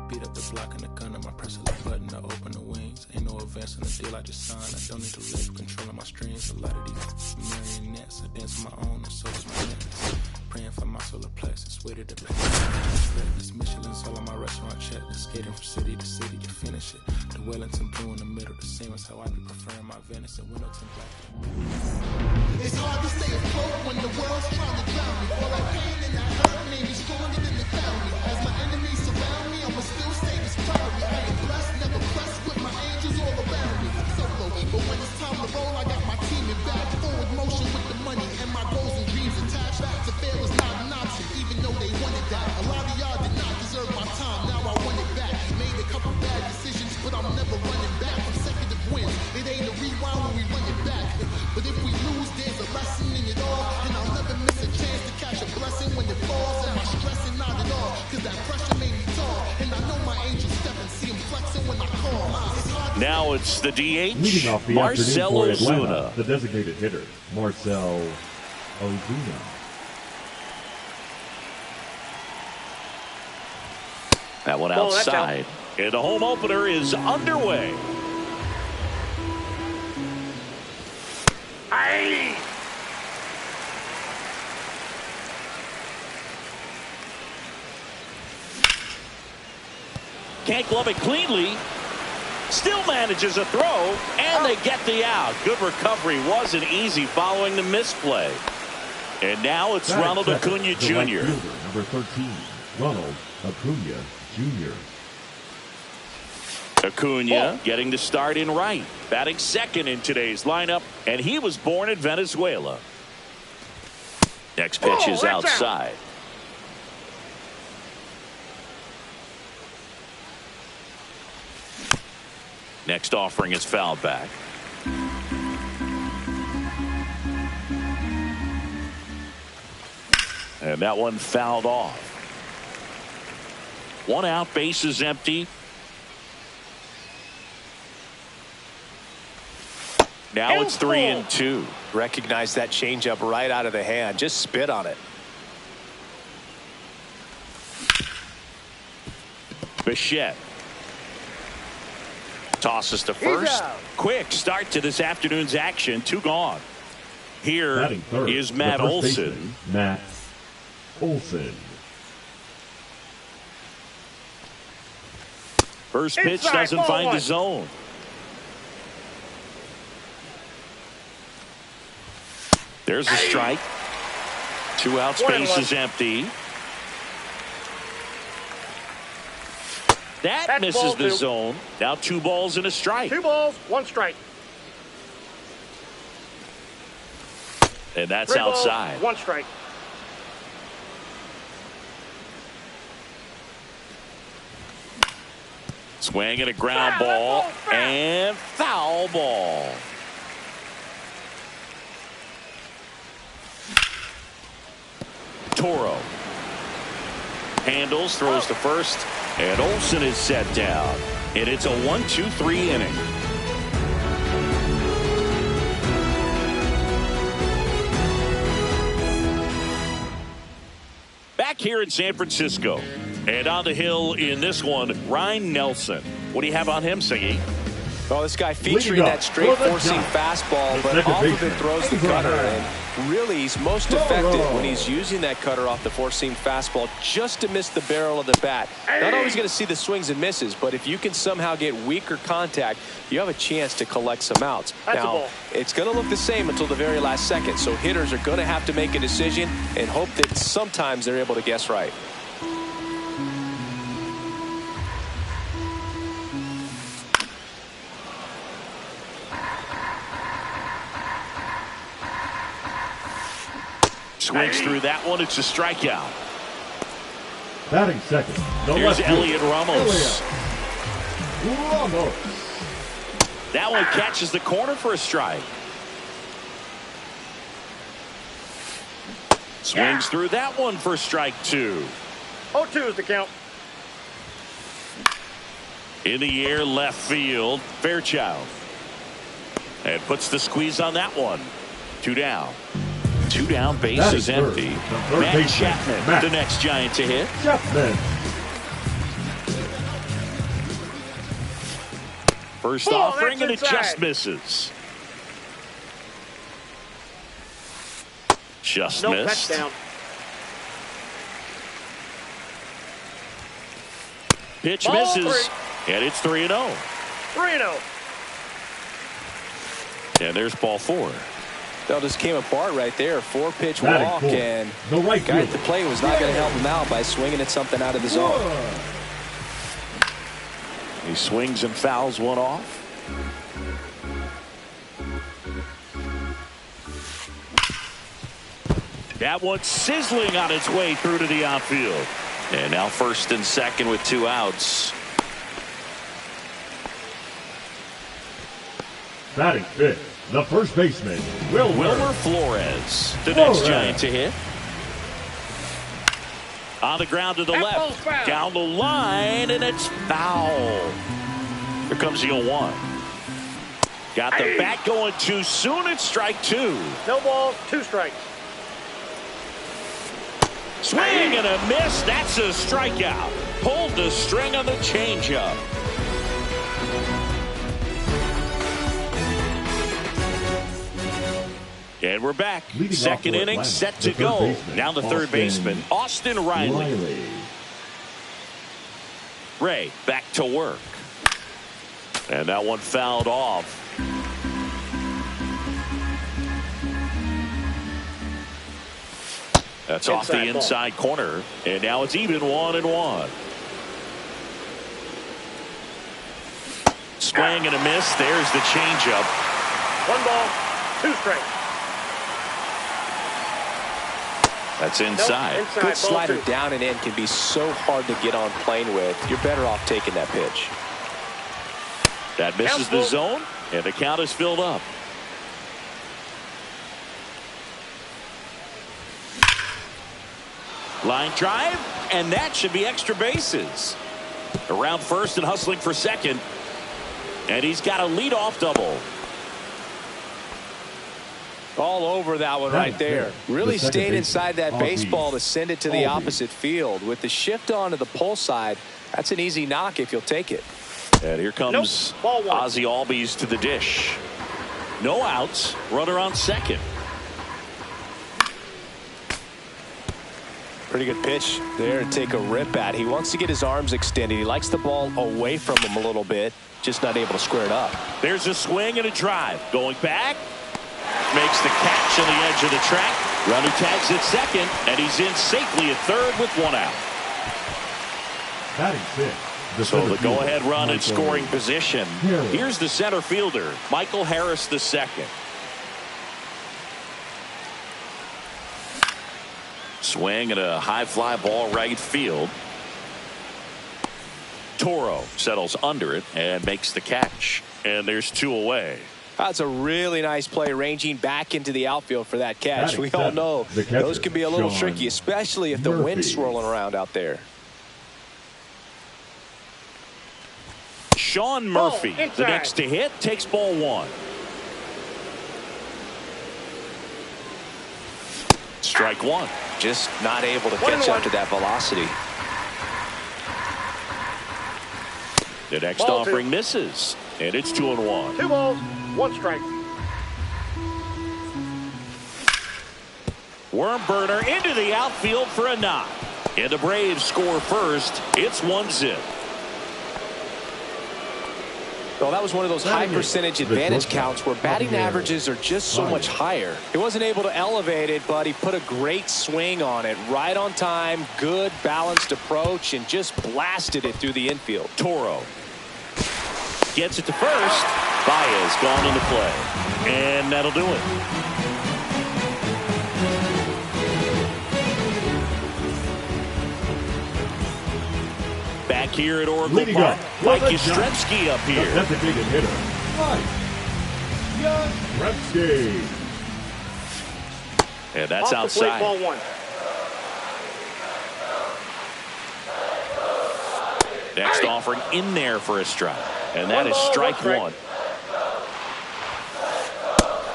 beat up the block and the gun on my press of the button to open the wings. Ain't no advance in the deal I just signed. I don't need to live controlling my strings. A lot of these marionettes, I dance on my own and so does my necklace. Praying for my solar plexus, waited to pay. This Michelin's all on my restaurant check. Skating from city to city to finish it. The Wellington blue in the middle, the same as how I be preferring my Venice and Wellington black. It's hard to stay afloat when the world's trying to drown me. All that pain and that hurt made me stronger than they found me. As my enemies surround me, I'ma still stay this proudly. I am blessed, never pressed with my angels all around me. Solo, but when it's time to roll, I got my team in back. Forward motion with the money and my goals and dreams attached. Back to fail is not an option, even though they wanted that. A lot of y'all did not deserve my time, now I want it back. Made a couple bad decisions, but I'm never running back. Consecutive wins, it ain't a rewind when we run it back. But if we lose, there's a lesson in it all. And I'll never miss a chance to catch a blessing when it falls. Am I stressing? Not at all, cause that pressure made me tall. And I know my angels step and see him flexing when I call. Now it's the DH, Leading off the Marcell afternoon for Atlanta, Ozuna. the designated hitter, Marcell Ozuna. That one outside. And the home opener is underway. Aye. Can't glove it cleanly. Still manages a throw, and they get the out. Good recovery. Wasn't easy following the misplay. And now it's Ronald Acuna Jr. Right fielder, number 13, Ronald Acuna Jr. Acuna getting the start in right, batting second in today's lineup, and he was born in Venezuela. Next pitch is outside. Next offering is fouled back. And that one fouled off. One out, base is empty. Now it's 3-2. Recognize that changeup right out of the hand. Just spit on it. Bichette tosses to first. Quick start to this afternoon's action. 2 gone. Here is Matt Olson. Matt Olson. First pitch doesn't find the zone. There's a strike. 2 outs, base is empty. That misses the zone. Now 2 balls and a strike. 2 balls, 1 strike. And that's 3 balls, outside. 1 strike. Swing and a ground ball and foul ball. Toro handles, throws to first, and Olson is set down. And it's a 1-2-3 inning. Back here in San Francisco. And on the hill in this one, Ryan Nelson. What do you have on him, Siggy? Well, this guy featuring that straight four-seam fastball, but off of it throws the cutter. And really, he's most effective when he's using that cutter off the four-seam fastball just to miss the barrel of the bat. Not always going to see the swings and misses, but if you can somehow get weaker contact, you have a chance to collect some outs. Now, it's going to look the same until the very last second, so hitters are going to have to make a decision and hope that sometimes they're able to guess right. Swings through that one. It's a strikeout. Batting second. Here's Elliot Ramos. That one catches the corner for a strike. Swings through that one for strike 2. 0-2 is the count. In the air, left field, Fairchild. And puts the squeeze on that one. 2 down. 2 down, base is empty. Matt Chapman, the next Giant to hit. Chapman. First offering, and it just misses. Just missed. Touchdown. Pitch Ball misses, and it's 3-0. 3-0. And there's ball 4. That just came apart right there. 4-pitch walk, and the right guy at the plate was not going to help him out by swinging at something out of the zone. He swings and fouls one off. That one's sizzling on its way through to the outfield. And now first and second with 2 outs. Batting fifth, the first baseman, Wilmer Flores, the next Giant to hit. On the ground to the left, down the line, and it's foul. Here comes the 0-1. Got the bat going too soon. It's strike 2. No balls, 2 strikes. Swing and a miss. That's a strikeout. Pulled the string on the changeup. And we're back. Second inning set to go. Now the third baseman, Austin Riley. Ray back to work. And that one fouled off. That's off the inside corner. And now it's even 1-1. Swing and a miss. There's the changeup. 1 ball, 2 strikes. That's inside. Inside. Good slider 2. down and in can be so hard to get on plane with. You're better off taking that pitch. That misses the zone, and the count is filled up. Line drive, and that should be extra bases. Around first and hustling for second. And he's got a leadoff double. All over that one right there. Really stayed inside that baseball to send it to the opposite field. With the shift on to the pull side, that's an easy knock if you'll take it. And here comes Ozzie Albies to the dish. No outs. Runner on second. Pretty good pitch there to take a rip at. He wants to get his arms extended. He likes the ball away from him a little bit. Just not able to square it up. There's a swing and a drive. Going back. Makes the catch on the edge of the track. Runner tags at second, and he's in safely at third with 1 out. Batting fifth. So the go-ahead run in scoring position. Here's the center fielder, Michael Harris II. Swing and a high fly ball right field. Toro settles under it and makes the catch. And there's 2 away. That's a really nice play, ranging back into the outfield for that catch. We all know those can be a little tricky, especially if the wind's swirling around out there. Sean Murphy, the next to hit, takes ball 1. Strike 1. Just not able to catch up to that velocity. The next offering misses, and it's 2-1. 2 balls, 1 strike. Worm burner into the outfield for a knock. And the Braves score first. It's 1-0. Well, that was one of those high percentage advantage counts where batting averages are just so much higher. He wasn't able to elevate it, but he put a great swing on it. Right on time, good balanced approach, and just blasted it through the infield. Toro gets it to first. Baez gone into play. And that'll do it. Back here at Oracle Park, Mike Yastrzemski up here. Designated hitter, Mike Yastrzemski. And that's outside. Ball 1. Next offering in there for a strike. And that is strike 1.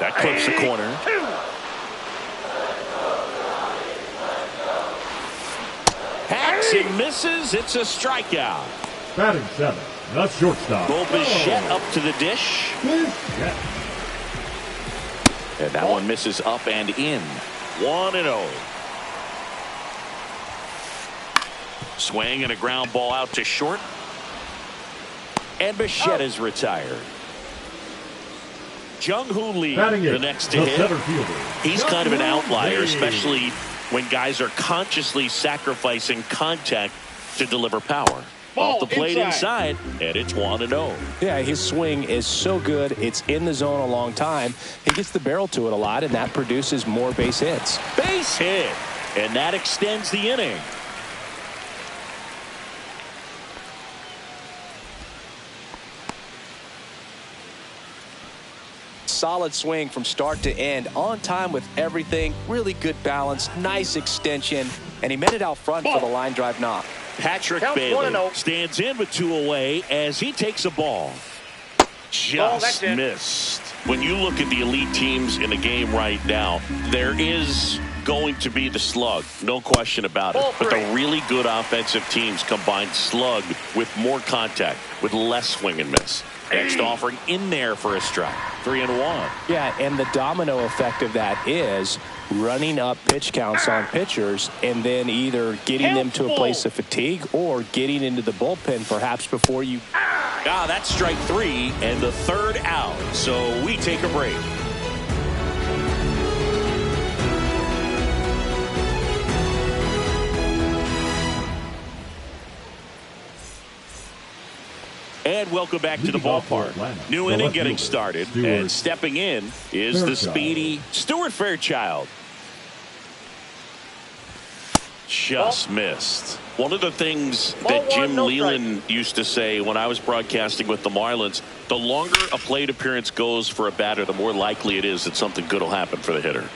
That clips the corner. 2. Hacks and misses. It's a strikeout. Batting 7, the shortstop. Bo Bichette up to the dish. Bichette. And that one misses up and in. 1-0. Swing and a ground ball out to short. And Bichette is retired. Jung-Hoo Lee, the next to hit. He's kind of an outlier, especially when guys are consciously sacrificing contact to deliver power. Off the plate inside, and it's 1-0. Yeah, his swing is so good. It's in the zone a long time. He gets the barrel to it a lot, and that produces more base hits. Base hit, and that extends the inning. Solid swing from start to end, on time with everything. Really good balance, nice extension, and he met it out front for the line drive knock. Patrick Bailey stands in with 2 away as he takes a ball. Just missed. When you look at the elite teams in the game right now, there is going to be the slug, no question about it. But the really good offensive teams combine slug with more contact, with less swing and miss. Next offering in there for a strike. 3-1. Yeah, and the domino effect of that is running up pitch counts on pitchers and then either getting them to a place of fatigue or getting into the bullpen perhaps before you. That's strike 3 and the 3rd out. So we take a break. And welcome back to the ballpark. New inning getting started, and stepping in is the speedy Stuart Fairchild. Just missed. One of the things that Jim Leyland used to say when I was broadcasting with the Marlins, the longer a plate appearance goes for a batter, the more likely it is that something good will happen for the hitter.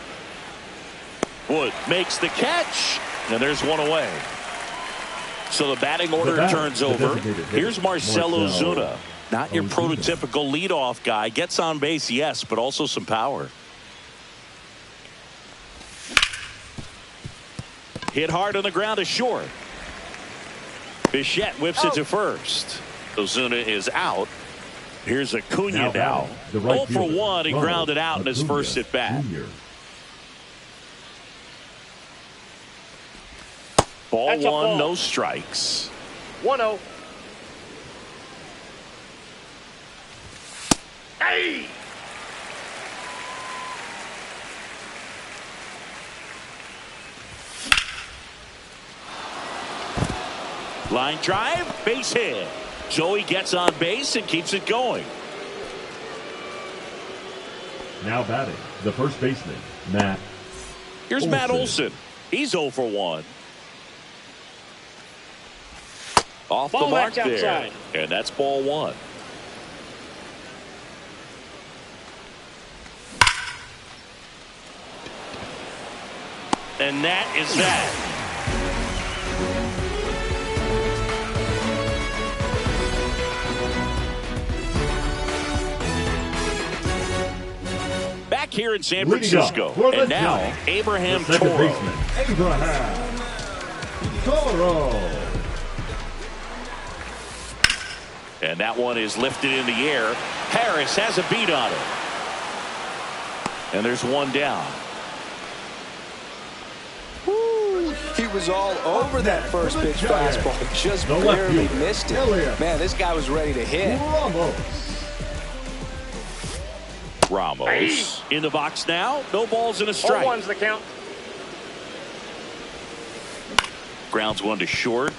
Wood makes the catch, and there's one away. So the batting order turns over. Here's Marcell Ozuna. Not your prototypical leadoff guy. Gets on base, yes, but also some power. Hit hard on the ground to short. Bichette whips it to first. Ozuna is out. Here's Acuna now. 0 for 1 and grounded out in his first at bat. Ball 1, no strikes. 1-0. Hey! Line drive, base hit. Joey gets on base and keeps it going. Now batting, the first baseman, Matt. Here's Olson. Matt Olson. He's 0 for 1. Off the mark there. Outside. And that's ball 1. And that is that. Back here in San Francisco. And now, Abraham Toro. Abraham Toro. And that one is lifted in the air. Harris has a beat on it. And there's one down. Woo. He was all over that first pitch fastball. Just barely missed it. Man, this guy was ready to hit. Ramos in the box now. No balls and a strike. 0-1's the count. Grounds one to short.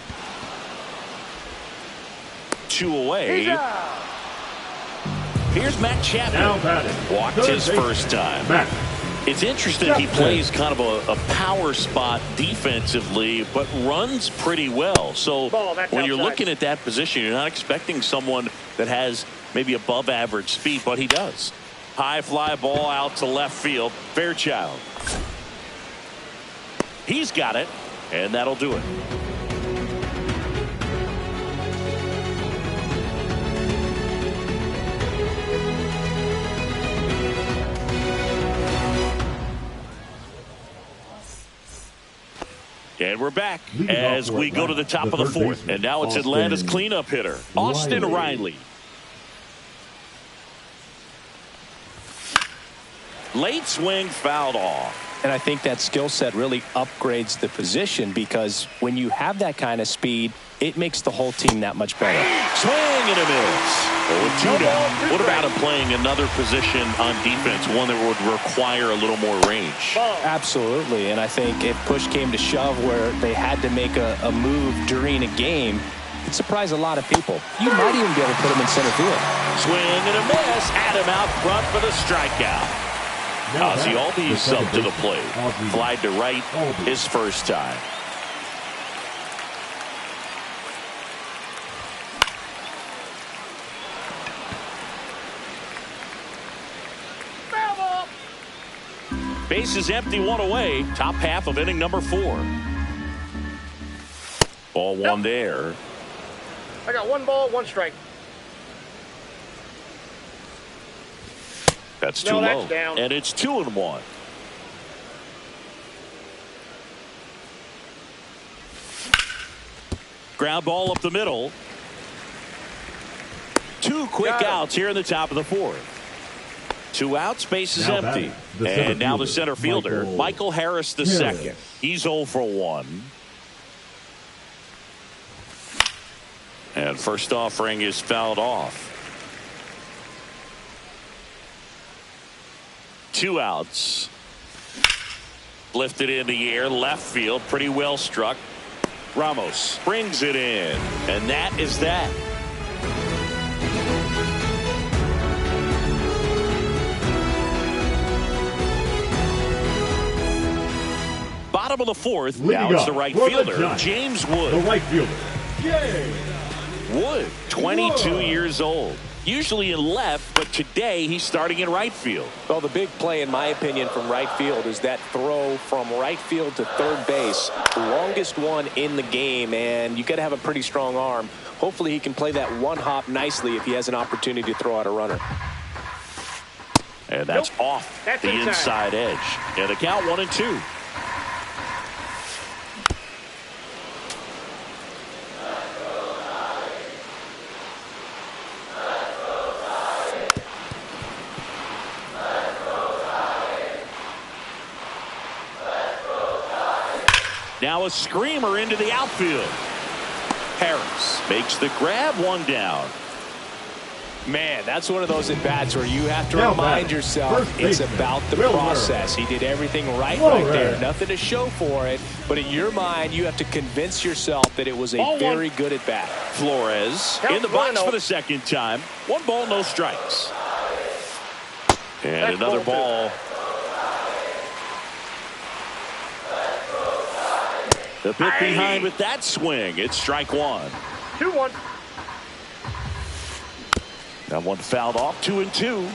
2 away. Here's Matt Chapman. Walked his first time. It's interesting he plays kind of a power spot defensively, but runs pretty well. So when you're looking at that position, you're not expecting someone that has maybe above average speed, but he does. High fly ball out to left field. Fairchild. He's got it, and that'll do it. And we're back as we go to the top of the fourth. And now it's Atlanta's cleanup hitter, Austin Riley. Late swing fouled off. And I think that skill set really upgrades the position, because when you have that kind of speed, it makes the whole team that much better. Swing and a miss. Oh, 2 down. What about him playing another position on defense, one that would require a little more range? Absolutely. And I think if push came to shove where they had to make a move during a game, it'd surprise a lot of people. You might even be able to put him in center field. Swing and a miss. Adam out front for the strikeout. Ozzie Albies up to the plate. Flied to right his first time. Base is empty, 1 away. Top half of inning number 4. Ball 1 there. I got 1 ball, 1 strike. That's too low. Down. And it's 2-1. Ground ball up the middle. 2 quick outs here in the top of the 4th. 2 outs, base is empty. And now the center fielder, Michael Harris II. He's 0 for 1. And first offering is fouled off. 2 outs. Lifted in the air, left field, pretty well struck. Ramos brings it in, and that is that. Bottom of the 4th, now it's the right fielder, James Wood. The right fielder, James Wood, 22 years old. Usually in left, but today he's starting in right field. Well, the big play, in my opinion, from right field is that throw from right field to third base. The longest one in the game, and you got to have a pretty strong arm. Hopefully he can play that one hop nicely if he has an opportunity to throw out a runner. And that's off the inside edge. And the count 1-2. Now a screamer into the outfield. Harris makes the grab, 1 down. Man, that's one of those at-bats where you have to remind yourself it's about the process. He did everything right there. Nothing to show for it. But in your mind, you have to convince yourself that it was a very good at-bat. Flores in the box for the second time. 1 ball, no strikes. And another ball. The bit behind with that swing. It's strike 1. 2-1. That one fouled off. 2-2.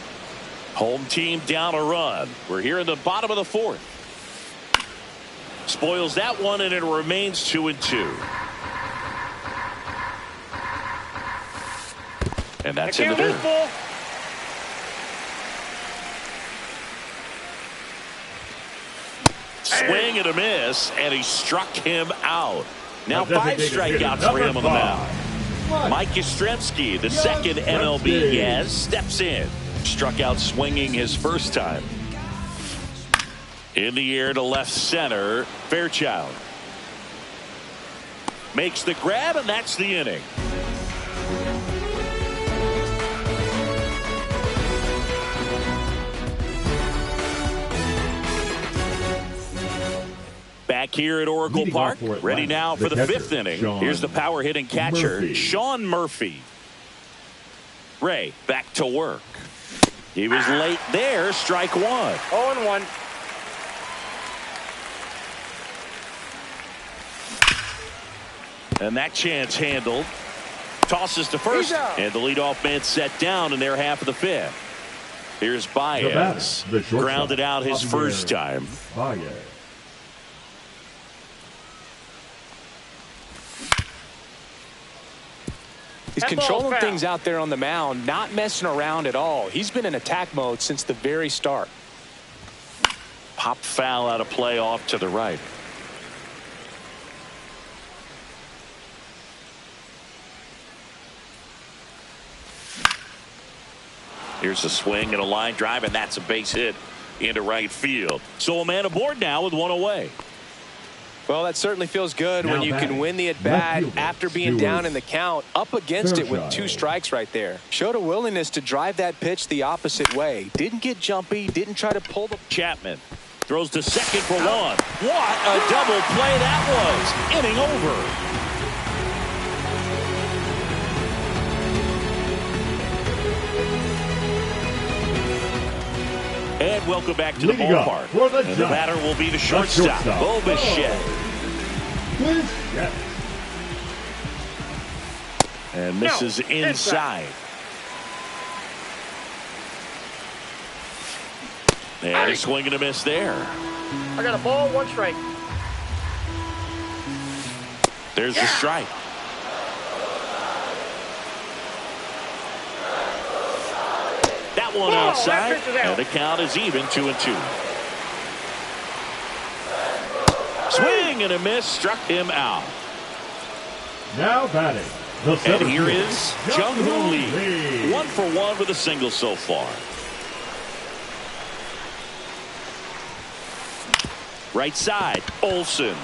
Home team down a run. We're here in the bottom of the 4th. Spoils that one, and it remains 2-2. And that's in the dirt. Swing and a miss, and he struck him out. Now 5 strikeouts for him on the mound. Mike Yastrzemski, the second MLB Yaz, steps in. Struck out swinging his first time. In the air to left center, Fairchild. Makes the grab, and that's the inning. Back here at Oracle Park, ready now for the 5th inning. Here's the power hitting catcher, Sean Murphy. Ray back to work. He was late there, strike 1. 0-1. And that chance handled. Tosses to first, and the leadoff man set down in their half of the 5th. Here's Baez. Grounded out his first time. He's controlling things out there on the mound, not messing around at all. He's been in attack mode since the very start. Pop foul out of play off to the right. Here's a swing and a line drive, and that's a base hit into right field. So a man aboard now with one away. Well, that certainly feels good when you can win the at-bat after being down in the count, up against it with 2 strikes right there. Showed a willingness to drive that pitch the opposite way. Didn't get jumpy, didn't try to pull the... Chapman throws to second for 1. What a double play that was. Inning over. And welcome back to the ballpark. And the batter will be the shortstop, Bo Bichette. And misses inside. And a swing and a miss there. I got a ball, 1 strike. There's the strike. One outside, and the count is even 2-2. Swing and a miss, struck him out. Now batting. And here is Jung-Hoo Lee. 1 for 1 with a single so far. Right side, Olsen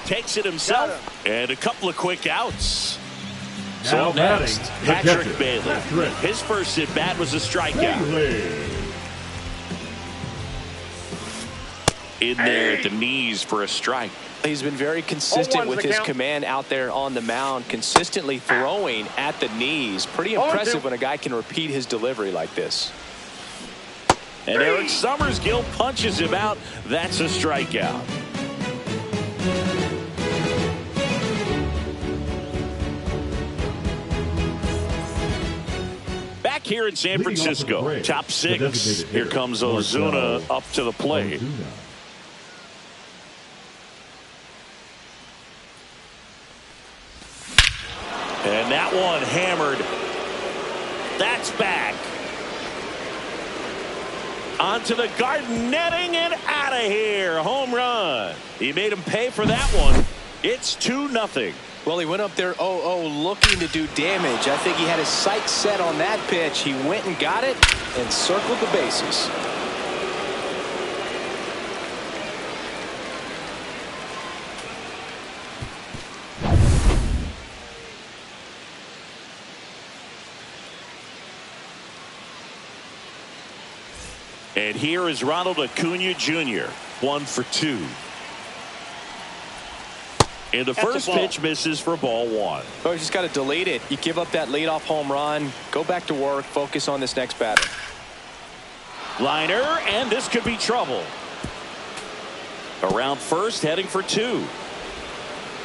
takes it himself, and a couple of quick outs. So next, Patrick Bailey. His first at bat was a strikeout. In there at the knees for a strike. He's been very consistent with his command out there on the mound, consistently throwing at the knees. Pretty impressive when a guy can repeat his delivery like this. And Eric Summersgill punches him out. That's a strikeout. Here in San Francisco, top 6. Here comes Ozuna up to the plate. And that one hammered. That's back. Onto the Garden netting and out of here. Home run. He made him pay for that one. It's 2-0. Well, he went up there 0-0 looking to do damage. I think he had his sights set on that pitch. He went and got it and circled the bases. And here is Ronald Acuna Jr. 1 for 2. And the first pitch misses for ball 1. Oh, you just got to delete it. You give up that leadoff home run. Go back to work. Focus on this next batter. Liner, and this could be trouble. Around first, heading for 2.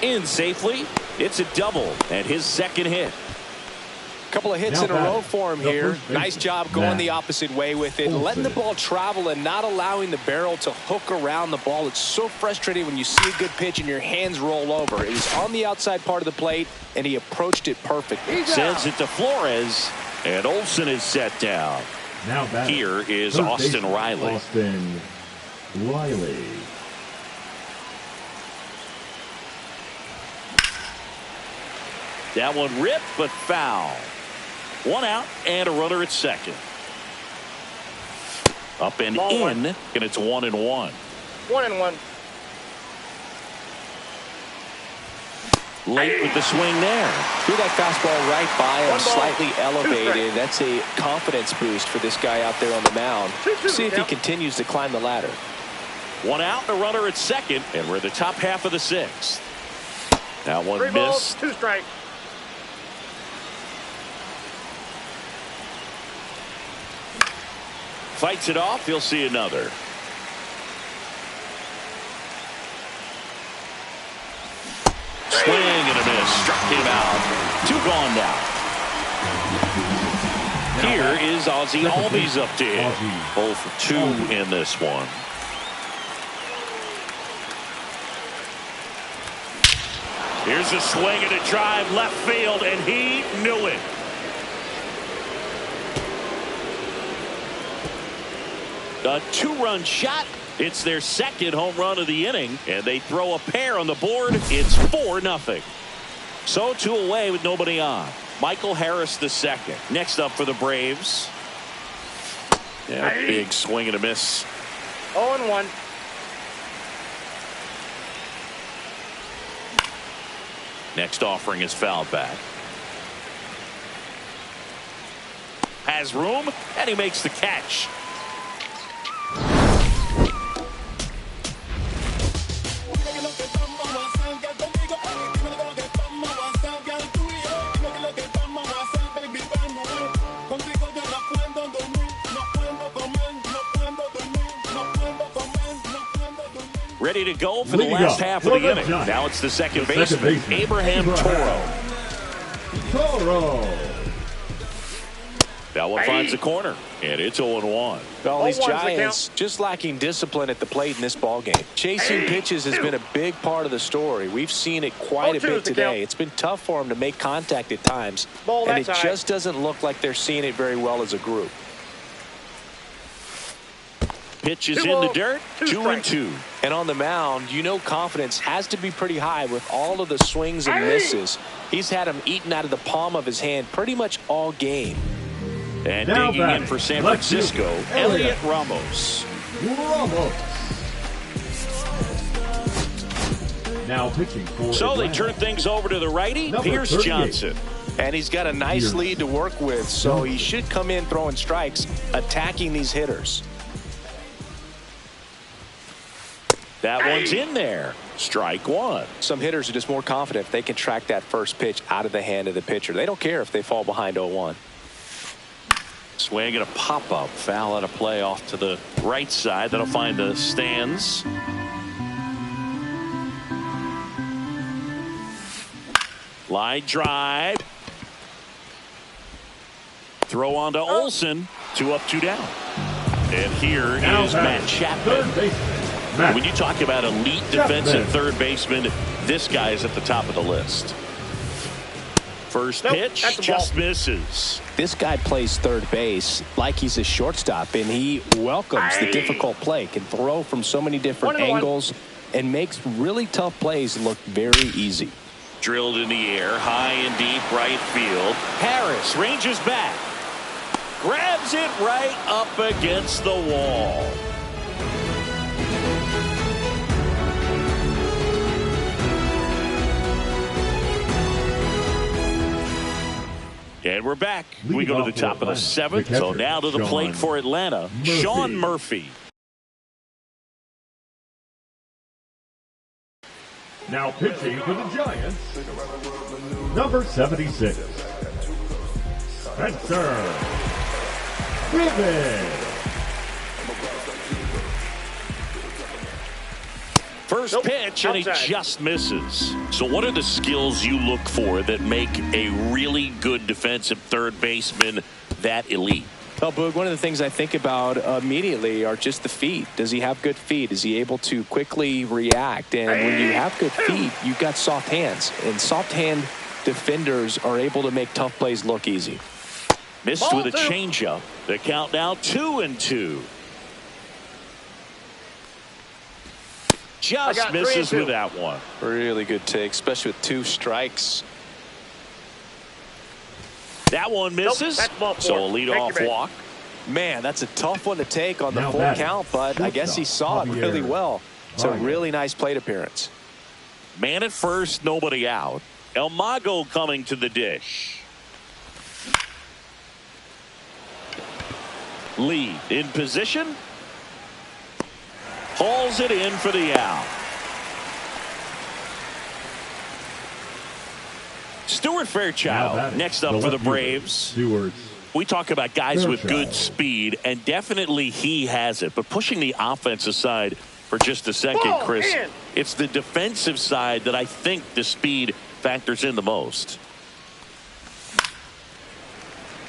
In safely. It's a double, and his second hit. Couple of hits in a row for him here. Nice job going the opposite way with it. Letting the ball travel and not allowing the barrel to hook around the ball. It's so frustrating when you see a good pitch and your hands roll over. It was on the outside part of the plate, and he approached it perfectly. Sends it to Flores, and Olsen is set down. Now here is Austin Riley. Austin Riley. That one ripped, but foul. 1 out and a runner at second. Up and Ball in, one. and it's 1-1. 1-1. Late with the swing there. Threw that fastball right by him, slightly elevated. That's a confidence boost for this guy out there on the mound. See if he continues to climb the ladder. 1 out and a runner at second, and we're in the top half of the 6th. That one 3 balls, missed. 2 strikes. Fights it off. He'll see another. Swing and a miss. Struck him out. 2 gone now. Here is Ozzie Albies up to him. 0 for 2 in this one. Here's a swing and a drive left field, and he knew it. A 2-run shot. It's their second home run of the inning, and they throw a pair on the board. It's 4-0. So 2 away with nobody on. Michael Harris the second. Next up for the Braves. Yeah, big swing and a miss. 0-1. Next offering is fouled back. Has room, and he makes the catch. Ready to go for the last half of the inning. Now it's the second baseman, Abraham Toro. That one finds the corner, and it's 0-1. Well, these Giants just lacking discipline at the plate in this ballgame. Chasing pitches has been a big part of the story. We've seen it quite a bit today. It's been tough for them to make contact at times, and it just doesn't look like they're seeing it very well as a group. Pitch is in the dirt, 2-2. And on the mound, you know confidence has to be pretty high with all of the swings and misses. He's had them eaten out of the palm of his hand pretty much all game. And now digging in for San Francisco, Elliot Ramos. Now pitching for So they turn things over to the righty, Pierce Johnson. And he's got a nice lead to work with, so he should come in throwing strikes, attacking these hitters. That one's in there. Strike one. Some hitters are just more confident if they can track that first pitch out of the hand of the pitcher. They don't care if they fall behind 0-1. Swing and a pop-up. Foul out of play off to the right side. That'll find the stands. Line drive. Throw on to Olsen. 2 up, 2 down. And here is Matt Chapman. When you talk about elite defensive third baseman, this guy is at the top of the list. First pitch just misses. This guy plays third base like he's a shortstop, and he welcomes the difficult play, can throw from so many different angles, and makes really tough plays look very easy. Drilled in the air, high and deep right field. Harris ranges back. Grabs it right up against the wall. And we're back. We go to the top of the 7th. So now to the plate for Atlanta, Sean Murphy. Now pitching for the Giants, number 76, Spencer Raven. First pitch, and he just misses. So what are the skills you look for that make a really good defensive third baseman that elite? Well, Boog, one of the things I think about immediately are just the feet. Does he have good feet? Is he able to quickly react? And when you have good feet, you've got soft hands. And soft hand defenders are able to make tough plays look easy. Missed with a changeup. The count now 2-2. Just misses with that one. Really good take, especially with 2 strikes. That one misses. So a leadoff walk. Man, that's a tough one to take on the full count, but I guess he saw it really well. It's a really nice plate appearance. Man at first, nobody out. El Mago coming to the dish. Lee in position. Hauls it in for the out. Stuart Fairchild next up for the Braves. We talk about guys with good speed, and definitely he has it. But pushing the offense aside for just a second, Chris, it's the defensive side that I think the speed factors in the most.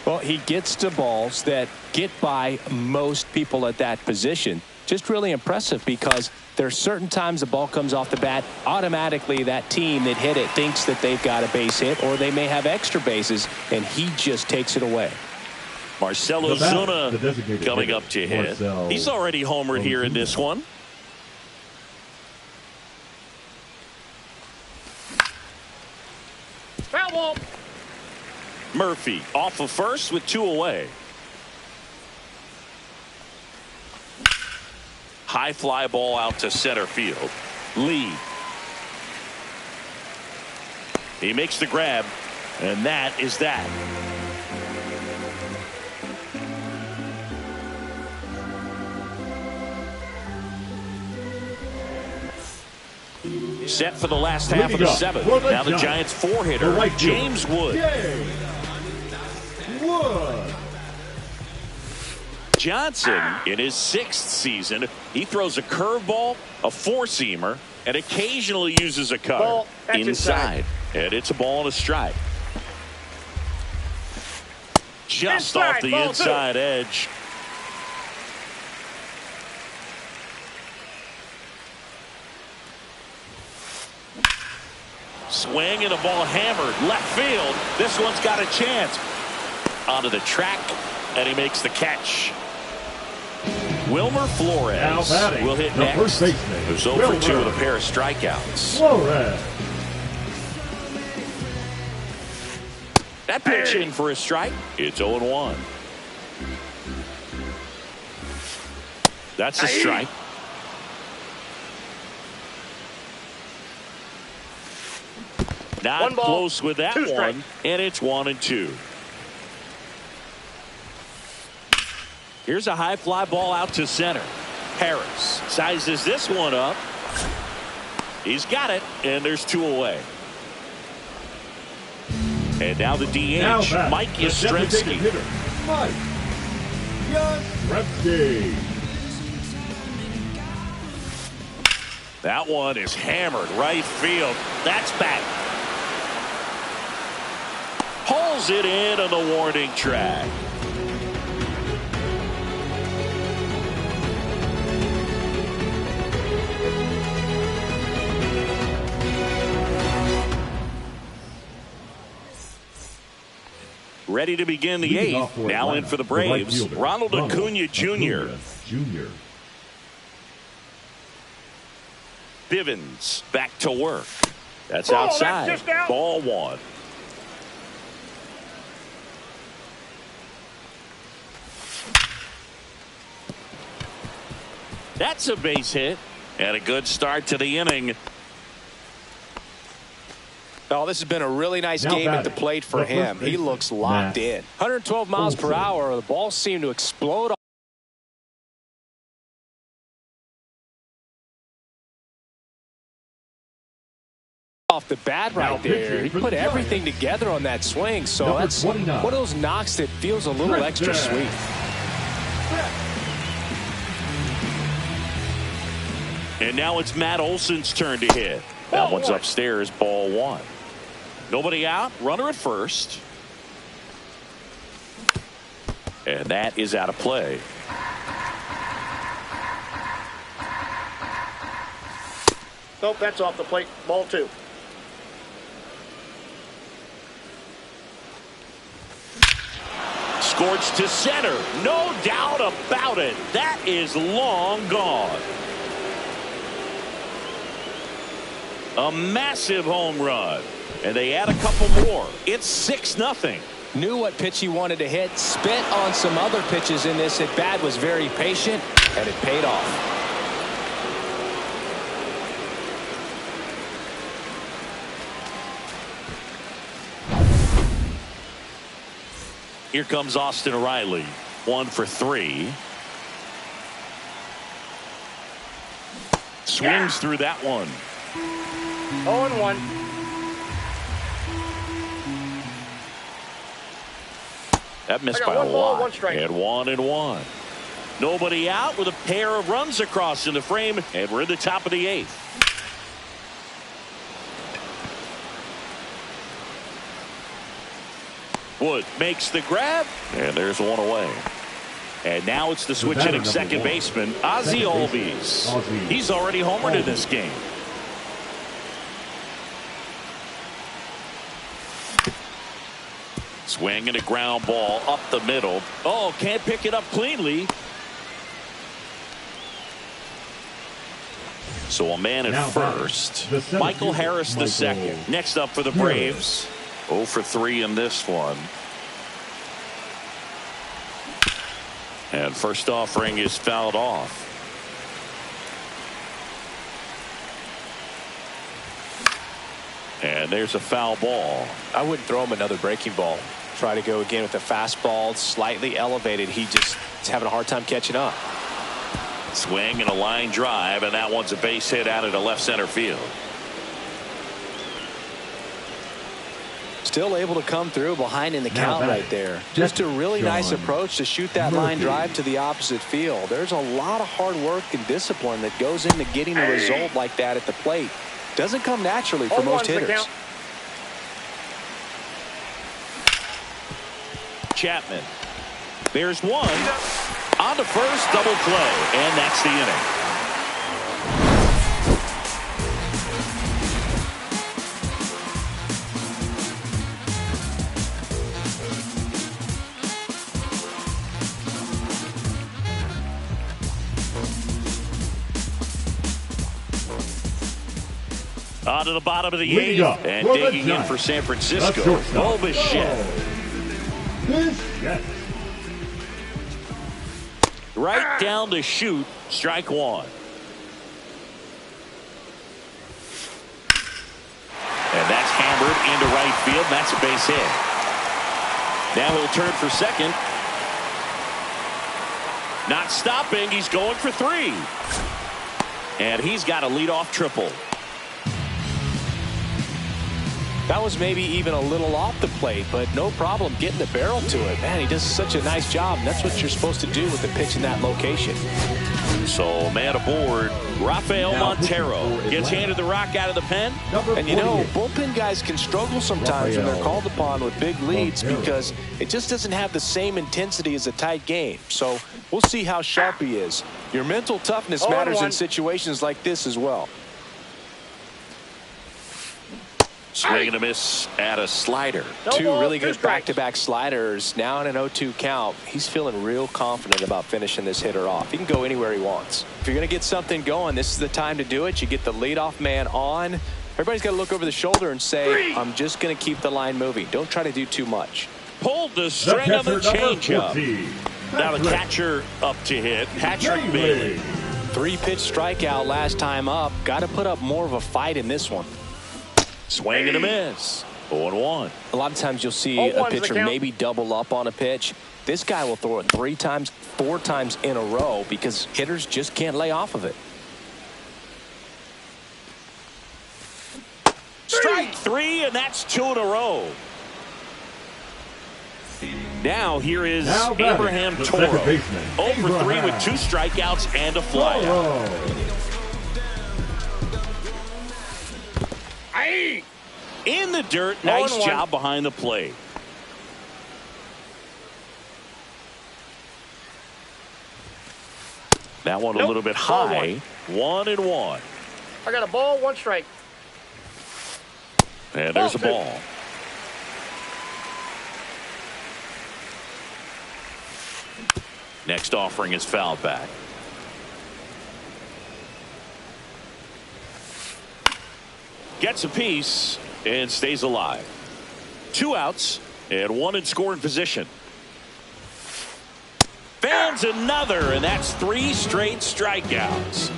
Well, he gets to balls that get by most people at that position. Just really impressive because there are certain times the ball comes off the bat, automatically that team that hit it thinks that they've got a base hit, or they may have extra bases, and he just takes it away. Marcell Ozuna coming up to hit. He's already homered here in this one. Foul ball. Murphy off of first with 2 away. High fly ball out to center field. Lee. He makes the grab, and that is that. Set for the last half of the 7th. Now the Giants 4-hitter, James Wood. Johnson, in his 6th season, he throws a curveball, a 4-seamer, and occasionally uses a cutter inside. And it's a ball and a strike. Just off the inside edge. Swing and a ball hammered left field. This one's got a chance. Onto the track, and he makes the catch. Wilmer Flores will hit next. Who's 0 for 2 with a pair of strikeouts. That pitch in for a strike. It's 0-1. That's a strike. Not close with that one, and it's 1-2. Here's a high fly ball out to center. Harris sizes this one up. He's got it, and there's 2 away. And now the DH, Mike Yastrzemski. Mike Yastrzemski. That one is hammered right field. That's back. Pulls it in on the warning track. Ready to begin the 8th. Now in for the Braves, Ronald Acuna Jr. Bivens back to work. That's outside. That's just out. Ball 1. That's a base hit and a good start to the inning. Oh, this has been a really nice game at the plate for him. He looks locked in. 112 miles per hour. The ball seemed to explode off the bat right there. He put everything together on that swing. So that's one of those knocks that feels a little extra sweet. And now it's Matt Olson's turn to hit. That one's upstairs, ball 1. Nobody out, runner at first. And that is out of play. Nope, that's off the plate. Ball 2. Scorched to center. No doubt about it. That is long gone. A massive home run. And they add a couple more. It's 6-0. Knew what pitch he wanted to hit. Spit on some other pitches in this at bat. Was very patient, and it paid off. Here comes Austin Riley. 1 for 3. Swings through that one. 0-1. That missed by a lot. And 1-1. Nobody out with a pair of runs across in the frame, and we're in the top of the 8th. Wood makes the grab, and there's 1 away. And now it's the switch hitting second baseman, Ozzie Albies. He's already homered in this game. Swing and a ground ball up the middle. Oh, can't pick it up cleanly. So a man at first. Michael Harris the second. Next up for the Braves. 0 for 3 in this one. And first offering is fouled off. And there's a foul ball. I wouldn't throw him another breaking ball. Try to go again with the fastball, slightly elevated. He just is having a hard time catching up. Swing and a line drive, and that one's a base hit out into left center field. Still able to come through behind in the count right there. Just a really nice approach to shoot that line drive to the opposite field. There's a lot of hard work and discipline that goes into getting a result like that at the plate. Doesn't come naturally for most hitters. Chapman. There's one. On to first, double play, and that's the inning. On to the bottom of the eighth, and digging in for San Francisco, Bo Bichette. Right down to shoot, strike one. And that's hammered into right field. That's a base hit. Now he'll turn for second. Not stopping. He's going for three. And he's got a leadoff triple. That was maybe even a little off the plate, but no problem getting the barrel to it. Man, he does such a nice job, and that's what you're supposed to do with the pitch in that location. So, man aboard, Rafael Montero gets handed the rock out of the pen. And you know, bullpen guys can struggle sometimes when they're called upon with big leads because it just doesn't have the same intensity as a tight game. So we'll see how sharp he is. Your mental toughness matters in situations like this as well. Swing and a miss at a slider. Two really good back-to-back sliders. Now in an 0-2 count. He's feeling real confident about finishing this hitter off. He can go anywhere he wants. If you're going to get something going, this is the time to do it. You get the leadoff man on. Everybody's got to look over the shoulder and say, I'm just going to keep the line moving. Don't try to do too much. Pulled the string on the changeup. Now the catcher up to hit, Patrick Bailey. 3-pitch strikeout last time up. Got to put up more of a fight in this one. Swing and a miss. 0-1. A lot of times you'll see a pitcher maybe double up on a pitch. This guy will throw it 3 times, 4 times in a row because hitters just can't lay off of it. Strike 3, and that's 2 in a row. Now here is Abraham Toro. 0 for 3 with 2 strikeouts and a flyout. In the dirt, nice job behind the plate. That one a little bit high. 1-1. I got a ball, 1 strike. And there's a ball. Next offering is fouled back. Gets a piece and stays alive. 2 outs and 1 in scoring position. Fans another, and that's 3 straight strikeouts.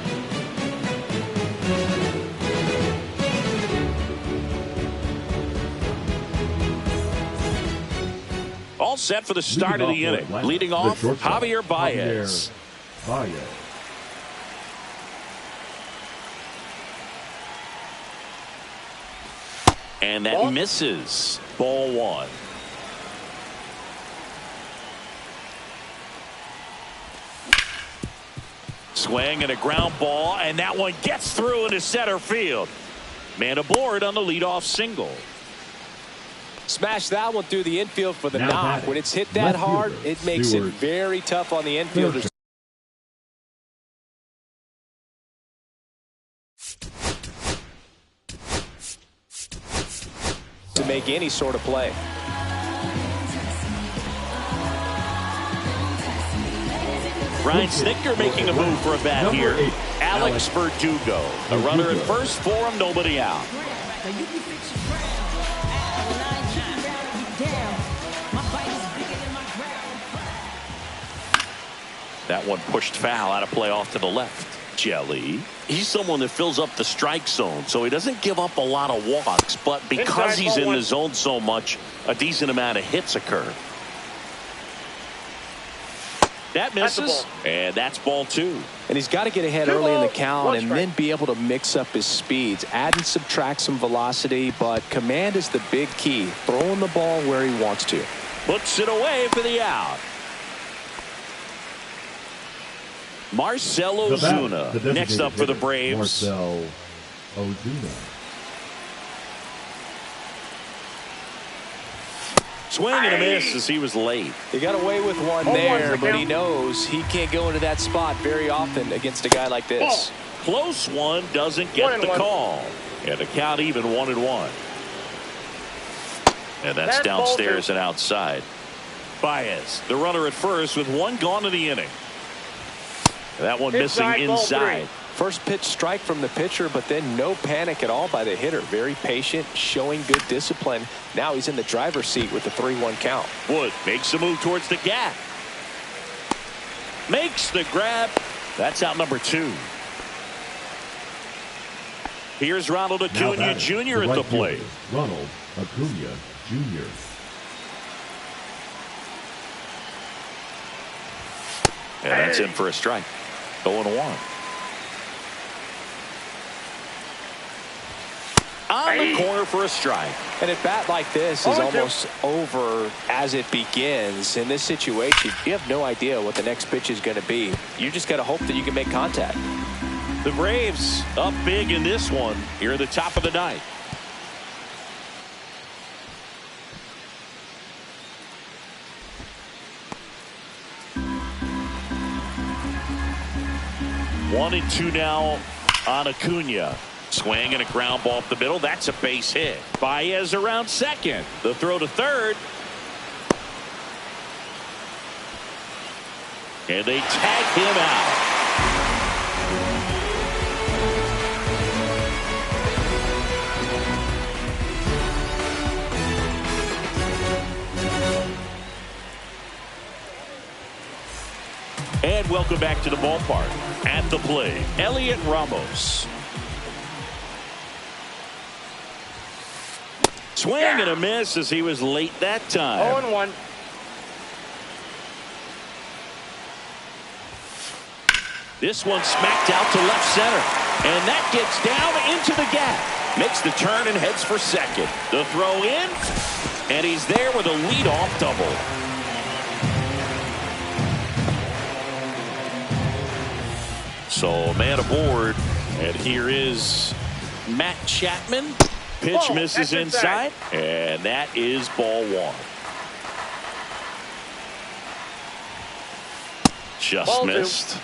All set for the start of the inning. Leading off, Javier Baez. And that misses. Ball 1. Swing and a ground ball, and that one gets through into center field. Man aboard on the leadoff single. Smash that one through the infield for the knock. When it's hit that hard, it makes it very tough on the infielders to make any sort of play. Ryan Snitker making a move for a bat here. Alex Verdugo. A runner at first for him, nobody out. That one pushed foul out of play off to the left. Jelly. He's someone that fills up the strike zone, so he doesn't give up a lot of walks, but because he's in the zone so much, a decent amount of hits occur. That misses, and that's ball 2. And he's got to get ahead early in the count and then be able to mix up his speeds, add and subtract some velocity, but command is the big key, throwing the ball where he wants to. Puts it away for the out. Marcell Ozuna next up for the Braves. Marcell Ozuna. Swing and a miss as he was late. He got away with one there, but he knows he can't go into that spot very often against a guy like this. Close one, doesn't get the call. And the count even 1-1. And that's downstairs and outside. Baez, the runner at first with one gone in the inning. That one missing inside. First pitch strike from the pitcher, but then no panic at all by the hitter. Very patient, showing good discipline. Now he's in the driver's seat with the 3-1 count. Wood makes a move towards the gap. Makes the grab. That's out number 2. Here's Ronald Acuna Jr. at the plate. Ronald Acuna Jr. And that's in for a strike. 0-1. On the corner for a strike. And a bat like this is almost over as it begins. In this situation, you have no idea what the next pitch is going to be. You just got to hope that you can make contact. The Braves up big in this one here at the top of the ninth. One and 2 now on Acuna. Swing and a ground ball up the middle. That's a base hit. Baez around second. The throw to third. And they tag him out. And welcome back to the ballpark. At the plate, Elliot Ramos. Swing and a miss as he was late that time. 0-1. This one smacked out to left center. And that gets down into the gap. Makes the turn and heads for second. The throw in. And he's there with a leadoff double. So man aboard. And here is Matt Chapman. Pitch misses inside, and that is ball 1. Just ball missed.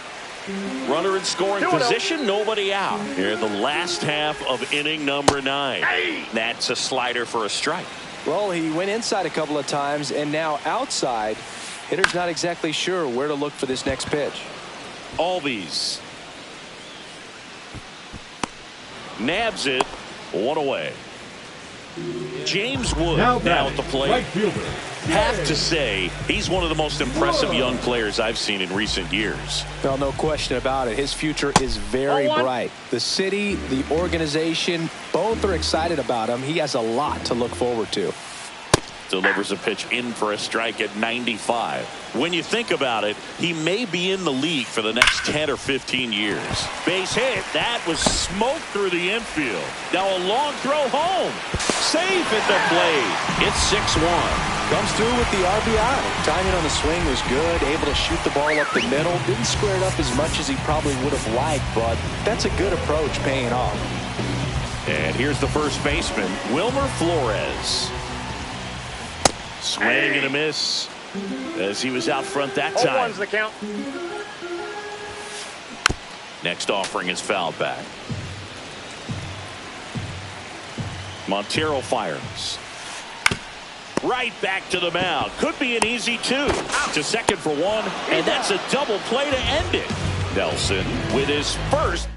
Runner in scoring position, nobody out. Here in the last half of inning number 9. That's a slider for a strike. Well, he went inside a couple of times, and now outside. Hitter's not exactly sure where to look for this next pitch. Albies nabs it, 1 away. James Wood now at the plate. Right fielder. Have to say, he's one of the most impressive young players I've seen in recent years. Well, no question about it. His future is very bright. The city, the organization, both are excited about him. He has a lot to look forward to. Delivers a pitch in for a strike at 95. When you think about it, he may be in the league for the next 10 or 15 years. Base hit. That was smoked through the infield. Now a long throw home. Safe at the plate. It's 6-1. Comes through with the RBI. Timing on the swing was good. Able to shoot the ball up the middle. Didn't square it up as much as he probably would have liked, but that's a good approach paying off. And here's the first baseman, Wilmer Flores. Swing and a miss as he was out front that time. 0-1's the count. Next offering is fouled back. Montero fires. Right back to the mound. Could be an easy 2. To second for 1, and that's a double play to end it. Nelson with his first